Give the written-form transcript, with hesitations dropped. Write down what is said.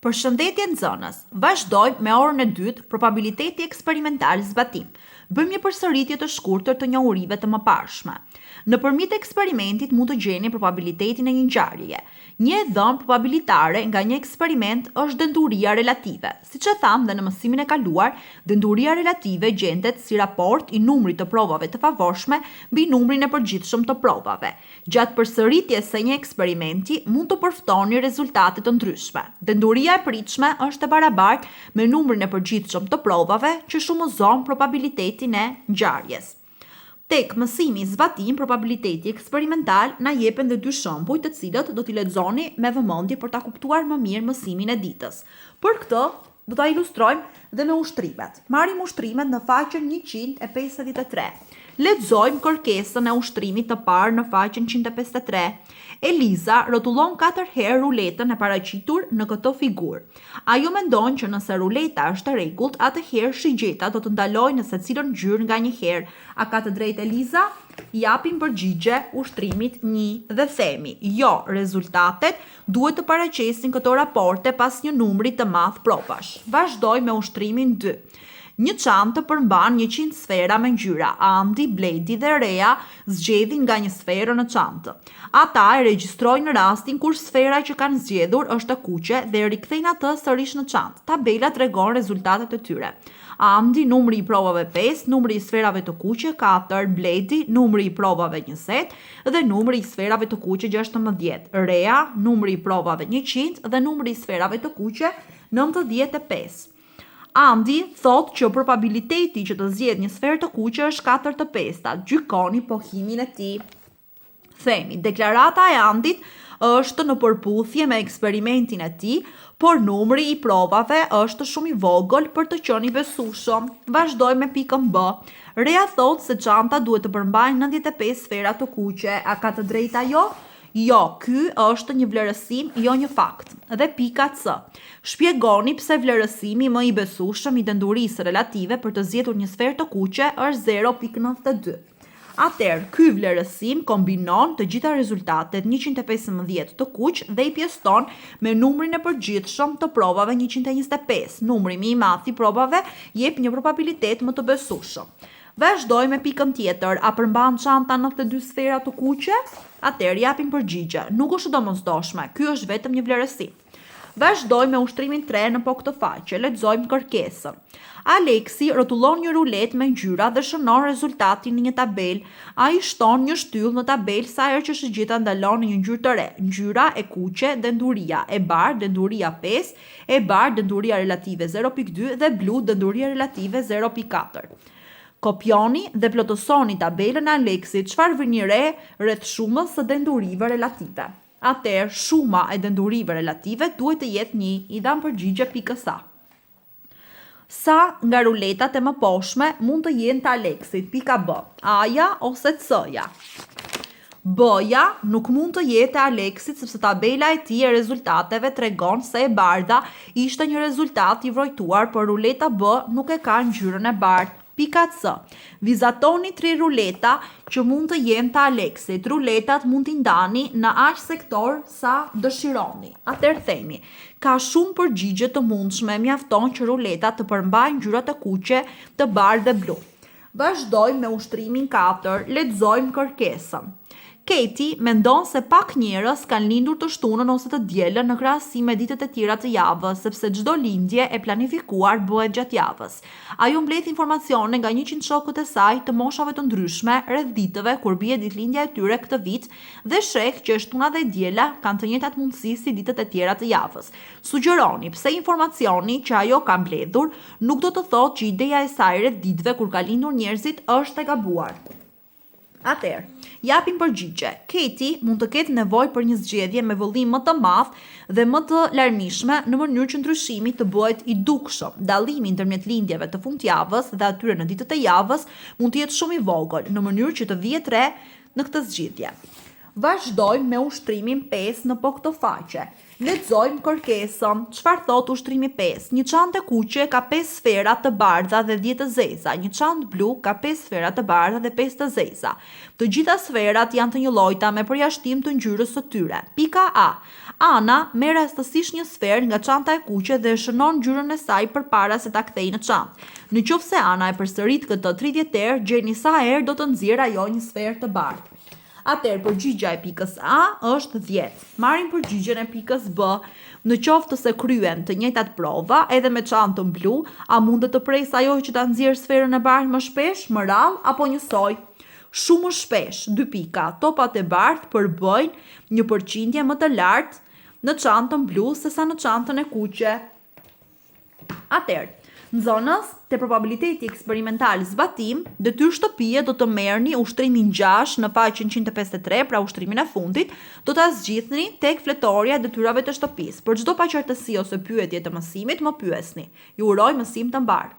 Përshëndetje nxënës. Vazhdojmë me orën e dytë, probabiliteti eksperimental zbatim. Bëjmë një përsëritje të shkurtër të njohurive të mëparshme. Nëpërmjet eksperimentit mund të gjeni probabilitetin e një ngjarjeje. Një e dhënë probabilitare nga një eksperiment është denduria relative. Siç e thamë dhe në mësimin e kaluar, denduria relative gjendet si raport i numrit të provave të favorshme mbi numrin e përgjithshëm të provave. Gjatë përsëritjes së një eksperimenti mund të përftoni rezultate të ndryshme. Denduria e pritshme është e barabartë me numrin e përgjithshëm të provave që shumëzon probabilitetin e ngjarjes. Tek mësimi i zbatim, probabiliteti eksperimental na jepen dhe dy shembuj të cilët do t'i lexoni me vëmendje për ta kuptuar më mirë mësimin e ditës. Për këtë, do ta ilustrojmë dhe me ushtrimet. Marrim ushtrimet në faqen 153. Lexojmë kërkesën e ushtrimit të parë në faqen 153. Eliza rrotullon 4 herë ruletën e paraqitur në këtë figurë. Ajo mendon që nëse ruleta është e rregullt, atëherë shigjeta do të ndalojnë në secilën ngjyrë nga një herë. A ka të drejtë Eliza? Japim përgjigje ushtrimit 1 dhe themi: jo, rezultatet duhet të paraqesin këto raporte pas një numri të madh provash. Vazhdoj me ushtrimin 2. Një çantë përmban 100 sfera me ngjyra. Andi, Bledi dhe Rea zgjedhin nga një sferë në çantë. Ata e regjistrojnë rastin kur sfera që kanë zgjedhur është e kuqe dhe rikthejnë atë sërish në çantë. Tabela tregon rezultatet e tyre. Andi, numri i provave 5, numri i sferave të kuqe 4, Bledi, numri i provave 20 dhe numri i sferave të kuqe 16, Rea, numri i provave 100 dhe numri i sferave të kuqe 95. Andi thot që probabiliteti që të zgjedhë një sferë të kuqe është 4/5. Gjykoni pohimin e tij. Themi, deklarata e Andit është në përputhje me eksperimentin e tij, por numri i provave është shumë i vogël për të qenë i besueshëm. Vazhdoj me pikën B. Rea thot se çanta duhet të përmbajë 95 sfera të kuqe. A ka të drejtë ajo? Jo, ky është një vlerësim, jo një fakt. Dhe pika C. Shpjegoni pse vlerësimi më i besueshëm i dendurisë relative për të zgjedhur një sferë të kuqe është 0.92. Atëherë, ky vlerësim kombinon të gjitha rezultatet 115 të kuq dhe i pjeston me numrin e përgjithshëm të provave 125. Numri më i madh i provave jep një probabilitet më të besueshëm. Vazhdoj me pikën tjetër. A përmban çanta 92 sfera të kuqe? Atëherë japim përgjigje. Nuk është domosdoshme. Ky është vetëm një vlerësim. Vazhdoj me ushtrimin 3 në po këtë faqe. Lexojmë kërkesën. Aleksi rrotullon një rulet me ngjyra dhe shënon rezultatin në një tabel. Ai shton një shtyllë në tabel sa herë që shigjeta ndalon në një ngjyrë të re. Ngjyra e kuqe, denduria e bardhë, denduria 5, e bardhë, denduria relative 0.2 dhe blu, denduria relative 0.4. Kopjoni dhe plotësoni tabelën e Aleksit. Çfarë vini re rreth shumës së dendurive relative? Atëherë, shuma e dendurive relative duhet të jetë 1. I dam përgjigje pikës A. Sa nga ruletat e mëposhme mund të jenë të Aleksit? Pika B. A-ja ose C-ja? B-ja nuk mund të jetë e Aleksit sepse tabela e tij e rezultateve tregon se e bardha ishte një rezultat i vrojtuar, por ruleta B nuk e ka ngjyrën e bardhë. Pika C. Vizatoni 3 ruleta që mund të jenë të Aleksit. Ruletat mund t'i ndani në aq sektor sa dëshironi. Atëherë themi, ka shumë përgjigje të mundshme, mjafton që ruletat të përmbajnë ngjyrat e kuqe, të bardhë dhe blu. Vazhdojmë me ushtrimin 4. Lexojmë kërkesën. Katie mendon se pak njerëz kanë lindur të shtunën ose të dielën në krahasim me ditët e tjera të javës, sepse çdo lindje e planifikuar bëhet gjatë javës. Ajo mbledh informacione nga 100 shokët e saj të moshave të ndryshme rreth ditëve kur bie ditëlindja e tyre këtë vit dhe sheh që shtuna dhe diela kanë të njëjtat mundësi si ditët e tjera të javës. Sugjeroni pse informacioni që ajo ka mbledhur nuk do të thotë që ideja e saj rreth ditëve kur ka lindur njerëzit është e gabuar. Atëherë, japim përgjigje. Katie mund të ketë nevojë për një zgjedhje me vëllim më të madh dhe më të larmishme në mënyrë që ndryshimi të bëhet i dukshëm. Dallimi ndërmjet lindjeve të fundjavës dhe atyre në ditët e javës mund të jetë shumë i vogël në mënyrë që të vihet re në këtë zgjidhje. Vazhdojmë me ushtrimin 5 në po këtë faqe. Lexojmë kërkesën. Çfarë thot ushtrimi 5? Një çantë e kuqe ka 5 sfera të bardha dhe 10 të zeza. Një çantë blu ka 5 sfera të bardha dhe 5 të zeza. Të gjitha sferat janë të njëllojta me përjashtim të ngjyrës së tyre. Pika A. Ana merr rastësisht një sferë nga çanta e kuqe dhe e shënon ngjyrën e saj përpara se ta kthejë në çantë. Nëse Ana e përsërit këtë 30 herë, gjeni sa herë do të nxjerrë ajo një sferë të bardhë. Atëherë përgjigja e pikës A është 10. Marrim përgjigjen e pikës B. Në qoftë se kryen të njëjtat prova edhe me çantën blu, a mundet të presë ajo që ta nxjerrë sferën e bardhë më shpesh, më rrallë apo njësoj? Shumë më shpesh, 2 pika. Topat e bardhë përbëjnë një përqindje më të lartë në çantën blu sesa në çantën e kuqe. Atëherë, në zonës te probabiliteti eksperimental zbatim, detyrë shtëpie do të merrni ushtrimin 6 në faqen 153, pra ushtrimin e fundit, do ta zgjidhni tek fletorja e detyrave të shtëpisë. Për çdo paqartësi ose pyetje të mësimit, më pyesni. Ju uroj mësim të mbar.